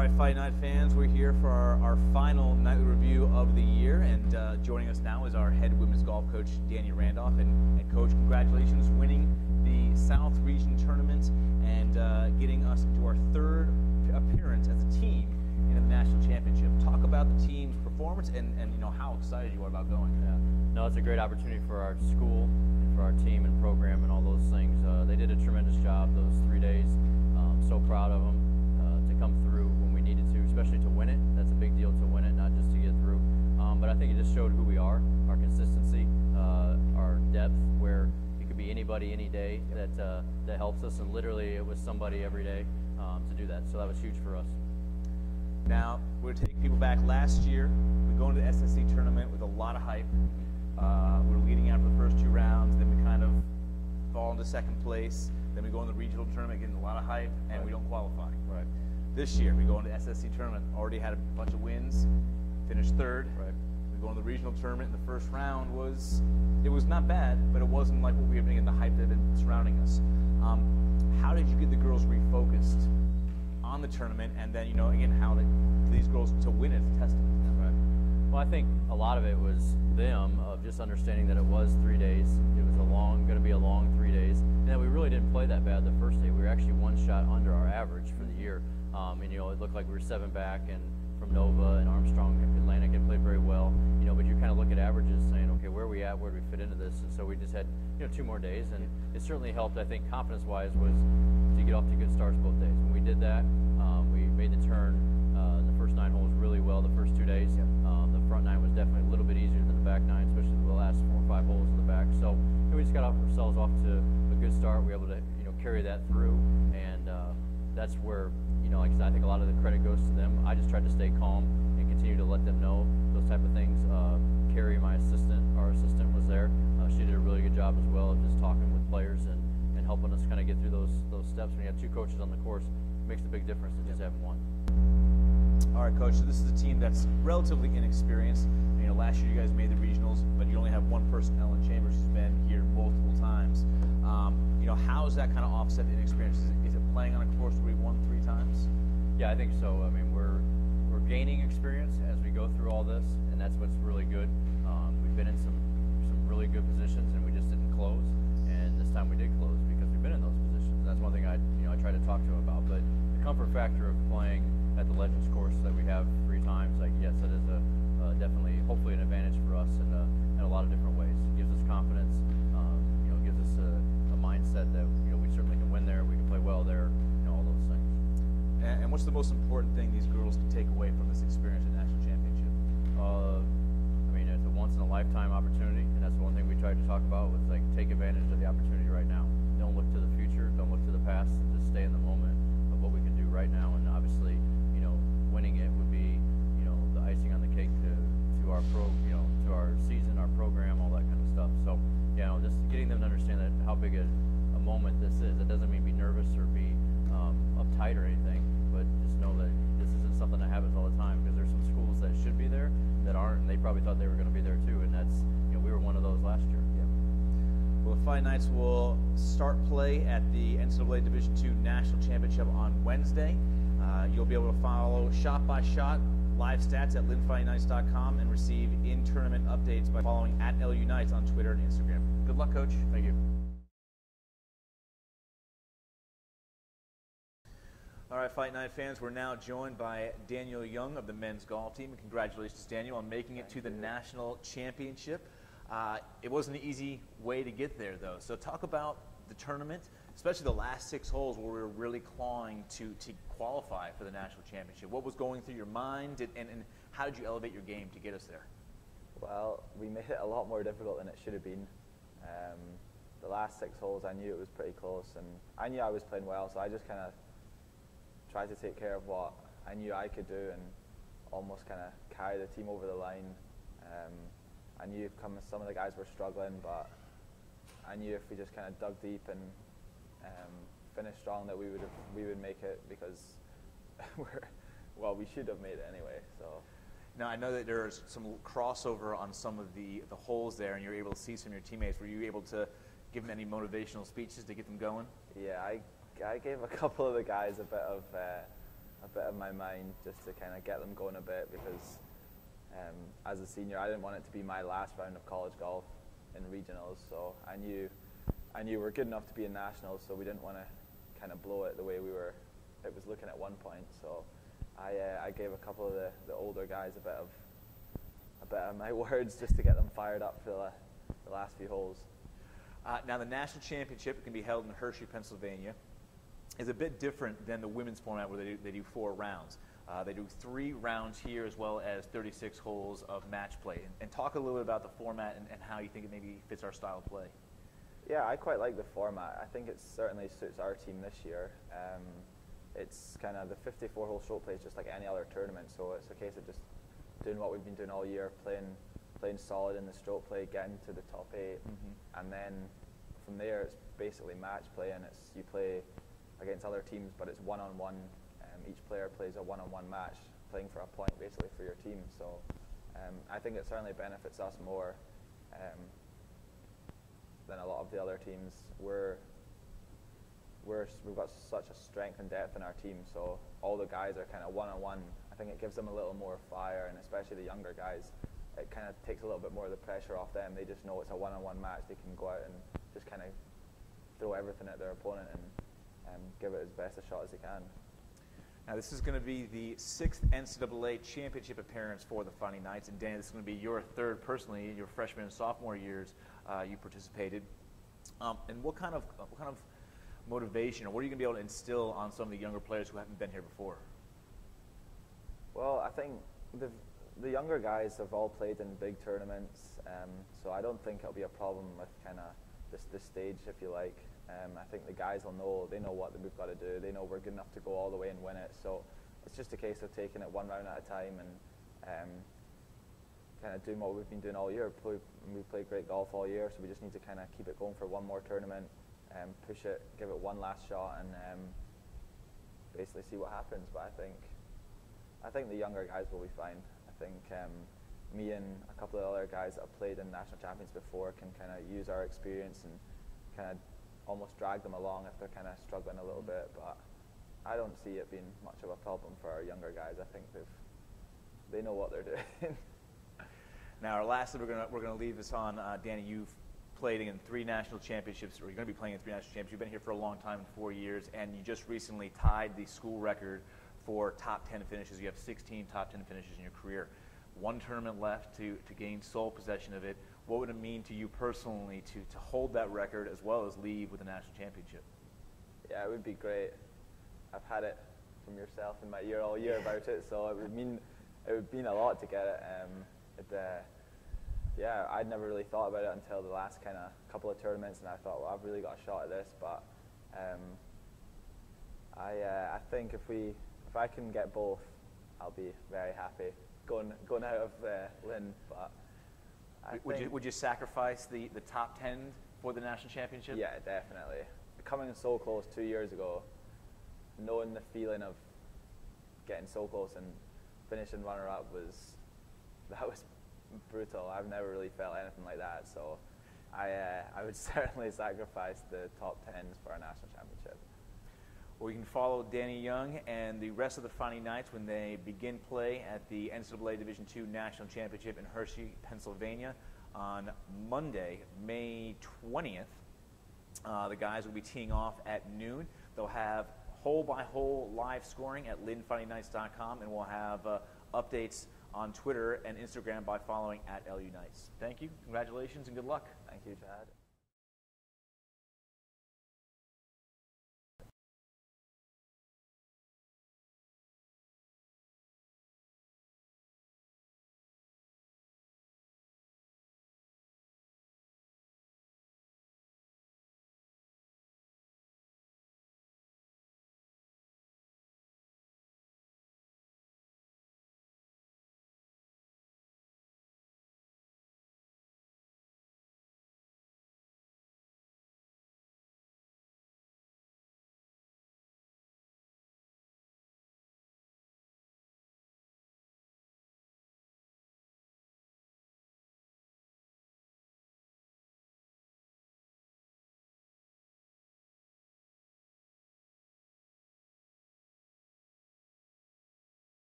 right, Fight Night fans, we're here for our final nightly review of the year, and joining us now is our head women's golf coach, Danny Randolph. And Coach, congratulations, winning the South Region Tournament and getting us into our third appearance as a team in the National Championship. Talk about the team's performance and you know how excited you are about going. Yeah. No, it's a great opportunity for our school, and for our team and program and all those things. They did a tremendous job those 3 days. So proud of them to come through when we needed to, especially to win it. That's a big deal to win it, not just to get through. But I think it just showed who we are, our consistency, our depth, where it could be anybody, any day that helps us, and literally it was somebody every day to do that. So that was huge for us. Now, we're going to take people back last year. We go into the SSC tournament with a lot of hype. We were leading out for the first 2 rounds, then we kind of fall into second place. Then we go in the regional tournament, getting a lot of hype, and we don't qualify. Right. This year, we go into the SSC tournament, already had a bunch of wins, finished third. Right. We go into the regional tournament, and the first round was not bad, but it wasn't like what we have been getting, the hype that had been surrounding us. How did you get the girls refocused on the tournament, and then, you know, again, how did these girls to win it is a testament to them? Right. Well, I think a lot of it was them, of just understanding that it was 3 days. It was going to be a long 3 days, and that we really didn't play that bad the first day. We were actually 1 shot under our average for the year, and you know, it looked like we were 7 back, and from Nova and Armstrong, Atlantic had played very well. You know, but you kind of look at averages, saying, okay, where are we at? Where do we fit into this? And so we just had 2 more days, and it certainly helped. I think confidence-wise was to get off to good starts both days. When we did that, we made the turn. The first 9 holes really well. The first 2 days, the front 9 was definitely a little bit easier than the back 9, especially the last 4 or 5 holes of the back. So we just got ourselves off to a good start. We were able to carry that through, and that's where like I said, I think a lot of the credit goes to them. I just tried to stay calm and continue to let them know those type of things. Carrie, our assistant, was there. She did a really good job as well of just talking with players and helping us kind of get through those steps. When you have 2 coaches on the course, it makes a big difference to just having one. All right, Coach, so this is a team that's relatively inexperienced. You know, last year you guys made the regionals, but you only have one person, Ellen Chambers, who's been here multiple times. How is that kind of offset the inexperience? Is it playing on a course where we won 3 times? Yeah, I think so. I mean, we're gaining experience as we go through all this, and that's what's really good. We've been in some really good positions, and we just didn't close. And this time we did close because we've been in those positions. That's one thing I try to talk to him about. But the comfort factor of playing at the Legends course that we have 3 times, like, yes, that is definitely, hopefully, an advantage for us in a lot of different ways. It gives us confidence. Gives us a mindset that we certainly can win there. We can play well there. All those things. And what's the most important thing these girls can take away from this experience at National Championship? I mean, it's a once-in-a-lifetime opportunity, and that's the one thing we tried to talk about was, like, take advantage of the opportunity right now. Don't look to the future. Don't look to the past. Just stay in the moment of what we can do right now. And obviously, winning it would be, the icing on the cake to our to our season, our program, all that kind of stuff. So, just getting them to understand that how big a moment this is. It doesn't mean be nervous or be uptight or anything, but just know that this isn't something that happens all the time, because there's some schools that should be there that aren't, and they probably thought they were going to be there too, and that's, we were one of those last year. Yeah. Well, the Fight Nights will start play at the NCAA Division II National Championship on Wednesday. You'll be able to follow shot-by-shot live stats at lynnfightingnights.com and receive in-tournament updates by following @LUnites on Twitter and Instagram. Good luck, Coach. Thank you. All right, Fight Night fans, we're now joined by Daniel Young of the men's golf team. And congratulations, Daniel, on making it to the National Championship. It wasn't an easy way to get there, though. So talk about the tournament, especially the last 6 holes where we were really clawing to qualify for the National Championship. What was going through your mind, and how did you elevate your game to get us there? Well, we made it a lot more difficult than it should have been. The last 6 holes, I knew it was pretty close, and I knew I was playing well, so I just kind of tried to take care of what I knew I could do and almost kind of carry the team over the line. I knew some of the guys were struggling, but I knew if we just kind of dug deep and finished strong that we would make it, because we should have made it anyway. So. Now, I know that there's some crossover on some of the holes there, and you're able to see some of your teammates. Were you able to give them any motivational speeches to get them going? Yeah, I gave a couple of the guys a bit of bit of my mind just to kind of get them going a bit, because as a senior, I didn't want it to be my last round of college golf in regionals. So I knew we're good enough to be in nationals, so we didn't want to kind of blow it the way it was looking at one point. So I gave a couple of the older guys a bit of my words just to get them fired up for the last few holes. Now, the national championship can be held in Hershey, Pennsylvania. Is a bit different than the women's format where they do 4 rounds. They do 3 rounds here, as well as 36 holes of match play. And talk a little bit about the format and how you think it maybe fits our style of play. Yeah, I quite like the format. I think it certainly suits our team this year. It's kind of the 54-hole stroke play is just like any other tournament, so it's a case of just doing what we've been doing all year, playing solid in the stroke play, getting to the top 8, and then from there it's basically match play, and you play against other teams, but it's one-on-one. Each player plays a one-on-one match, playing for a point basically for your team. So I think it certainly benefits us more than a lot of the other teams. We've got such a strength and depth in our team, so all the guys are kind of one-on-one. I think it gives them a little more fire, and especially the younger guys, it kind of takes a little bit more of the pressure off them. They just know it's a one-on-one match. They can go out and just kind of throw everything at their opponent and give it as best a shot as they can. Now, this is going to be the 6th NCAA championship appearance for the Fighting Knights, and Danny, this is going to be your 3rd personally. In your freshman and sophomore years, you participated. And what kind of motivation, or what are you going to be able to instill on some of the younger players who haven't been here before? Well, I think the younger guys have all played in big tournaments, so I don't think it'll be a problem with kind of this stage, if you like. I think the guys will know, they know what we've got to do. They know we're good enough to go all the way and win it. So it's just a case of taking it one round at a time and kind of doing what we've been doing all year. We played great golf all year, so we just need to kind of keep it going for one more tournament, push it, give it one last shot, and basically see what happens. But I think the younger guys will be fine. I think me and a couple of other guys that have played in national champions before can kind of use our experience and kind of almost drag them along if they're kind of struggling a little bit. But I don't see it being much of a problem for our younger guys. I think they know what they're doing. Now, lastly, we're gonna leave this on Danny. You've played in 3 national championships, or you're going to be playing in 3 national championships. You've been here for a long time, 4 years, and you just recently tied the school record for top 10 finishes. You have 16 top 10 finishes in your career. 1 tournament left to gain sole possession of it. What would it mean to you personally to hold that record as well as leave with a national championship? Yeah, it would be great. I've had it from yourself in my ear all year about it, so it would mean a lot to get it. Yeah, I'd never really thought about it until the last kind of couple of tournaments, and I thought, well, I've really got a shot at this. But I think if I can get both, I'll be very happy going out of Lynn. But would you sacrifice the top 10 for the national championship? Yeah, definitely. Coming so close 2 years ago, knowing the feeling of getting so close and finishing runner-up was brutal. I've never really felt anything like that. So I would certainly sacrifice the top 10s for a national championship. Well, you can follow Danny Young and the rest of the Fighting Knights when they begin play at the NCAA Division II National Championship in Hershey, Pennsylvania on Monday, May 20th. The guys will be teeing off at noon. They'll have hole-by-hole live scoring at LynnFightingKnights.com, and we'll have updates on Twitter and Instagram by following @LUKnights. Thank you, congratulations, and good luck. Thank you, Chad.